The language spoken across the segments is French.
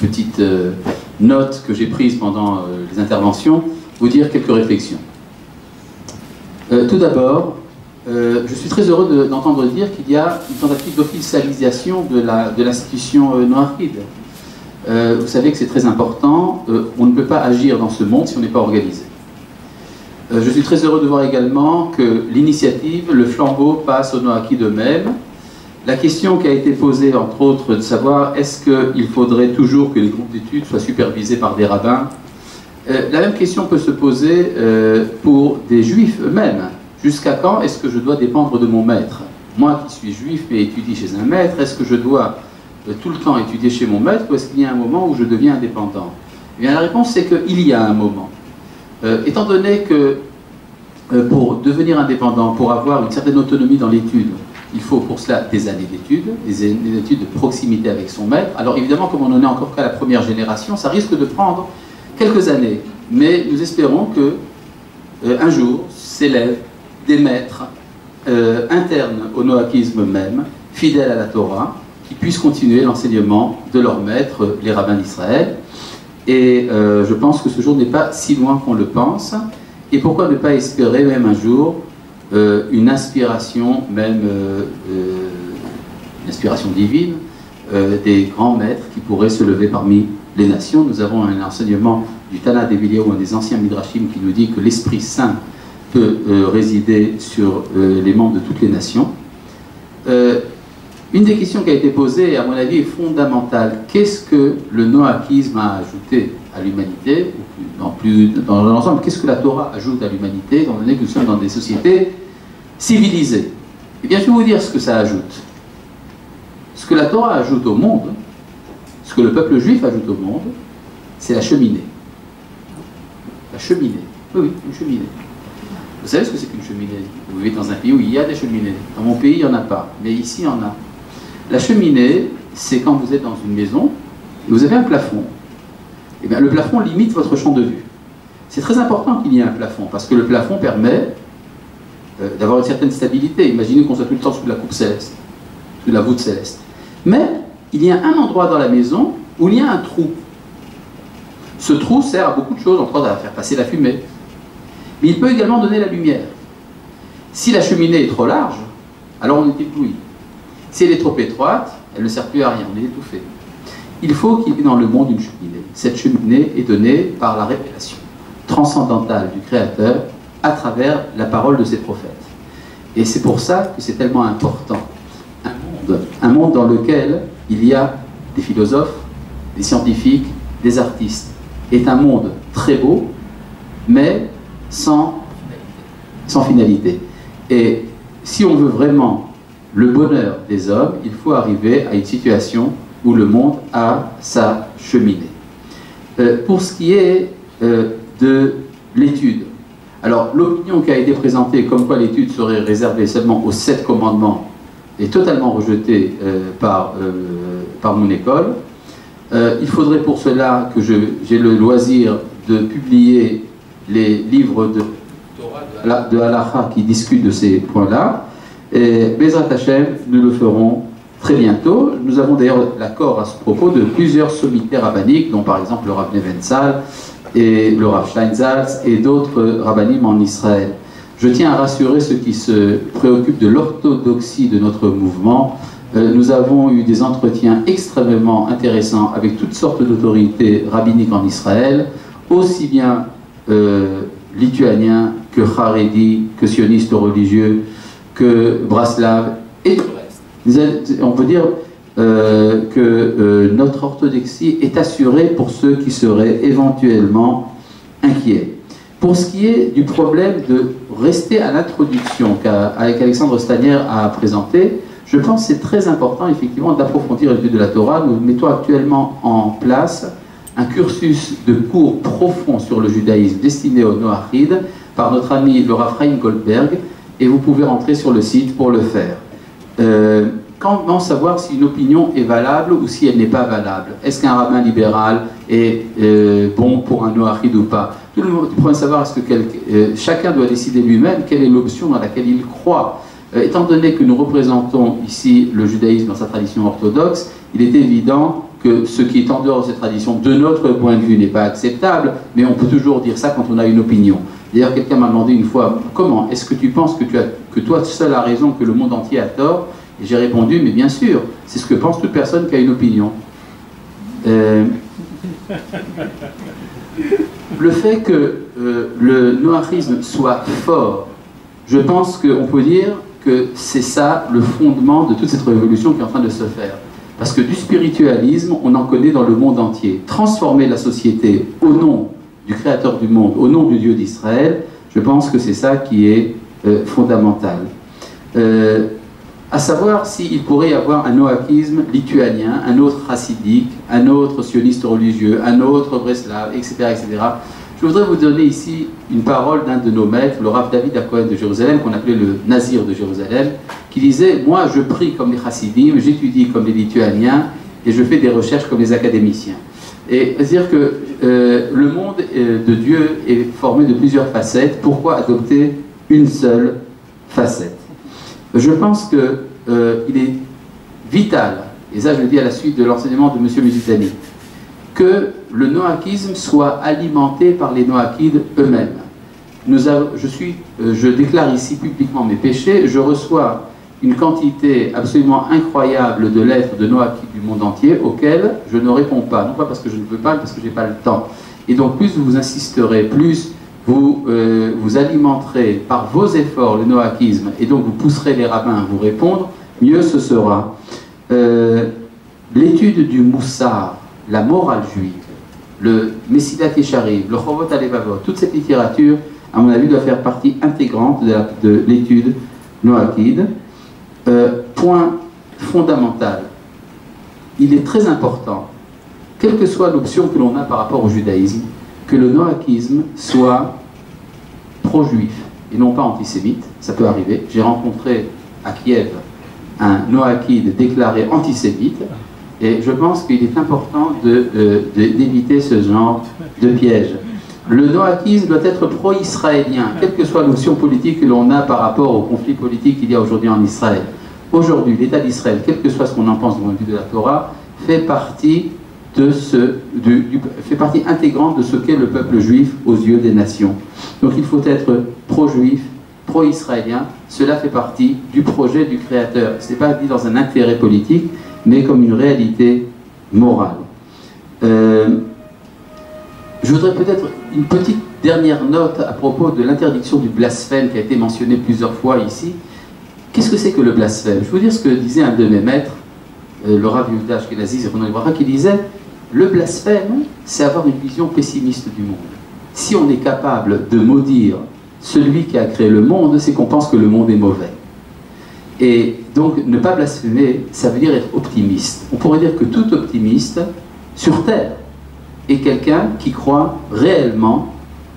petite note que j'ai prise pendant les interventions, vous dire quelques réflexions. Tout d'abord, je suis très heureux d'entendre dire qu'il y a une tentative d'officialisation de l'institution noachide. Vous savez que c'est très important, on ne peut pas agir dans ce monde si on n'est pas organisé. Je suis très heureux de voir également que l'initiative, le flambeau passe aux noachides eux-mêmes. La question qui a été posée, entre autres, de savoir est-ce qu'il faudrait toujours que les groupes d'études soient supervisés par des rabbins, la même question peut se poser pour des juifs eux-mêmes. Jusqu'à quand est-ce que je dois dépendre de mon maître? Moi qui suis juif et étudie chez un maître, est-ce que je dois tout le temps étudier chez mon maître ou est-ce qu'il y a un moment où je deviens indépendant? Eh bien, la réponse c'est qu'il y a un moment. Étant donné que pour devenir indépendant, pour avoir une certaine autonomie dans l'étude, il faut pour cela des années d'études, des études de proximité avec son maître. Alors évidemment, comme on n'en est encore qu'à la première génération, ça risque de prendre quelques années. Mais nous espérons que un jour s'élèvent des maîtres internes au noachisme même, fidèles à la Torah, qui puissent continuer l'enseignement de leurs maîtres, les rabbins d'Israël. Et je pense que ce jour n'est pas si loin qu'on le pense. Et pourquoi ne pas espérer même un jour une inspiration, même une inspiration divine, des grands maîtres qui pourraient se lever parmi les nations. Nous avons un enseignement du Tana d'Eviliaou, un des anciens Midrashim, qui nous dit que l'Esprit Saint peut résider sur les membres de toutes les nations. Une des questions qui a été posée, à mon avis, est fondamentale. Qu'est-ce que le noachisme a ajouté à l'humanité, dans l'ensemble, qu'est-ce que la Torah ajoute à l'humanité, étant donné que nous sommes dans des sociétés civilisées? Eh bien, je vais vous dire ce que ça ajoute. Ce que la Torah ajoute au monde, ce que le peuple juif ajoute au monde, c'est la cheminée. La cheminée. Oui, oui, une cheminée. Vous savez ce que c'est qu'une cheminée? Vous vivez dans un pays où il y a des cheminées. Dans mon pays, il n'y en a pas. Mais ici, il y en a. La cheminée, c'est quand vous êtes dans une maison et vous avez un plafond. Eh bien, le plafond limite votre champ de vue. C'est très important qu'il y ait un plafond, parce que le plafond permet d'avoir une certaine stabilité. Imaginez qu'on soit tout le temps sous la coupe céleste, sous la voûte céleste. Mais il y a un endroit dans la maison où il y a un trou. Ce trou sert à beaucoup de choses, entre autres à faire passer la fumée. Mais il peut également donner la lumière. Si la cheminée est trop large, alors on est ébloui. Si elle est trop étroite, elle ne sert plus à rien, on est étouffé. Il faut qu'il y ait dans le monde une cheminée. Cette cheminée est donnée par la révélation transcendantale du Créateur à travers la parole de ses prophètes. Et c'est pour ça que c'est tellement important. Un monde dans lequel il y a des philosophes, des scientifiques, des artistes. Est un monde très beau, mais sans finalité. Et si on veut vraiment le bonheur des hommes, il faut arriver à une situation où le monde a sa cheminée. Pour ce qui est de l'étude, alors l'opinion qui a été présentée comme quoi l'étude serait réservée seulement aux 7 commandements est totalement rejetée par mon école. Il faudrait pour cela que j'ai le loisir de publier les livres de Halakha qui discutent de ces points-là. Et Bezrat Hashem, nous le ferons très bientôt. Nous avons d'ailleurs l'accord à ce propos de plusieurs sommitaires rabbiniques, dont par exemple le Rav Nebenzahl et le Rav Steinsaltz et d'autres rabbinim en Israël. Je tiens à rassurer ceux qui se préoccupent de l'orthodoxie de notre mouvement. Nous avons eu des entretiens extrêmement intéressants avec toutes sortes d'autorités rabbiniques en Israël, aussi bien lituaniens que Haredi, que sionistes religieux, que Braslav et tout le reste. On peut dire que notre orthodoxie est assurée pour ceux qui seraient éventuellement inquiets. Pour ce qui est du problème de rester à l'introduction qu'Alexandre Stanier a présenté, je pense que c'est très important effectivement d'approfondir l'étude de la Torah. Nous mettons actuellement en place un cursus de cours profond sur le judaïsme destiné aux noachides par notre ami le Rav Chaim Goldberg, et vous pouvez rentrer sur le site pour le faire. Comment savoir si une opinion est valable ou si elle n'est pas valable? Est-ce qu'un rabbin libéral est bon pour un noachide ou pas? Tout le monde pourrait savoir, est-ce que chacun doit décider lui-même quelle est l'option dans laquelle il croit. Étant donné que nous représentons ici le judaïsme dans sa tradition orthodoxe, il est évident que ce qui est en dehors de cette tradition, de notre point de vue, n'est pas acceptable, mais on peut toujours dire ça quand on a une opinion. D'ailleurs, quelqu'un m'a demandé une fois, comment est-ce que tu penses que toi seul as raison, que le monde entier a tort? Et j'ai répondu, mais bien sûr, c'est ce que pense toute personne qui a une opinion. Le fait que le noahisme soit fort, je pense qu'on peut dire que c'est ça le fondement de toute cette révolution qui est en train de se faire. Parce que du spiritualisme, on en connaît dans le monde entier. Transformer la société au nom du Créateur du monde, au nom du Dieu d'Israël, je pense que c'est ça qui est fondamental. À savoir s'il pourrait y avoir un noahisme lituanien, un autre chassidique, un autre sioniste religieux, un autre breslav, etc., etc. Je voudrais vous donner ici une parole d'un de nos maîtres, le Rav David HaKohen de Jérusalem, qu'on appelait le Nazir de Jérusalem, qui disait « Moi, je prie comme les chassidim, j'étudie comme les lituaniens, et je fais des recherches comme les académiciens. » Et c'est-à-dire que le monde de Dieu est formé de plusieurs facettes. Pourquoi adopter une seule facette? Je pense qu'il est vital, et ça je le dis à la suite de l'enseignement de M. Musitani, que le noahisme soit alimenté par les noachides eux-mêmes. Je déclare ici publiquement mes péchés, je reçois une quantité absolument incroyable de lettres de noachides du monde entier auxquelles je ne réponds pas, non pas parce que je ne veux pas, mais parce que je n'ai pas le temps. Et donc plus vous insisterez, plus vous alimenterez par vos efforts le noachisme, et donc vous pousserez les rabbins à vous répondre, mieux ce sera. L'étude du Moussar, la morale juive, le Messilat Yesharim, le Chovot HaLevavot, toute cette littérature, à mon avis, doit faire partie intégrante de l'étude noachide. Point fondamental, il est très important, quelle que soit l'option que l'on a par rapport au judaïsme, que le noachisme soit pro-juif et non pas antisémite. Ça peut arriver. J'ai rencontré à Kiev un noachide déclaré antisémite, et je pense qu'il est important d'éviter ce genre de piège. Le noachisme doit être pro-israélien, quelle que soit l'option politique que l'on a par rapport au conflit politique qu'il y a aujourd'hui en Israël. Aujourd'hui, l'État d'Israël, quel que soit ce qu'on en pense du point de vue de la Torah, fait partie intégrante de ce qu'est le peuple juif aux yeux des nations. Donc il faut être pro-juif, pro-israélien, cela fait partie du projet du Créateur. Ce n'est pas dit dans un intérêt politique, mais comme une réalité morale. Je voudrais peut-être une petite dernière note à propos de l'interdiction du blasphème qui a été mentionné plusieurs fois ici. Qu'est-ce que c'est que le blasphème? Je vais vous dire ce que disait un de mes maîtres, le Rav Yehuda Ashkenazi, qui disait « Le blasphème, c'est avoir une vision pessimiste du monde. Si on est capable de maudire celui qui a créé le monde, c'est qu'on pense que le monde est mauvais. » Et donc, ne pas blasphémer, ça veut dire être optimiste. On pourrait dire que tout optimiste, sur Terre, est quelqu'un qui croit réellement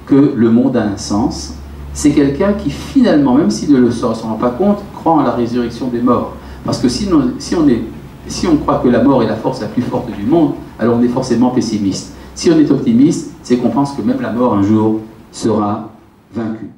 que le monde a un sens. C'est quelqu'un qui, finalement, même s'il ne s'en rend pas compte, croit en la résurrection des morts. Parce que si on croit que la mort est la force la plus forte du monde, alors on est forcément pessimiste. Si on est optimiste, c'est qu'on pense que même la mort, un jour, sera vaincue.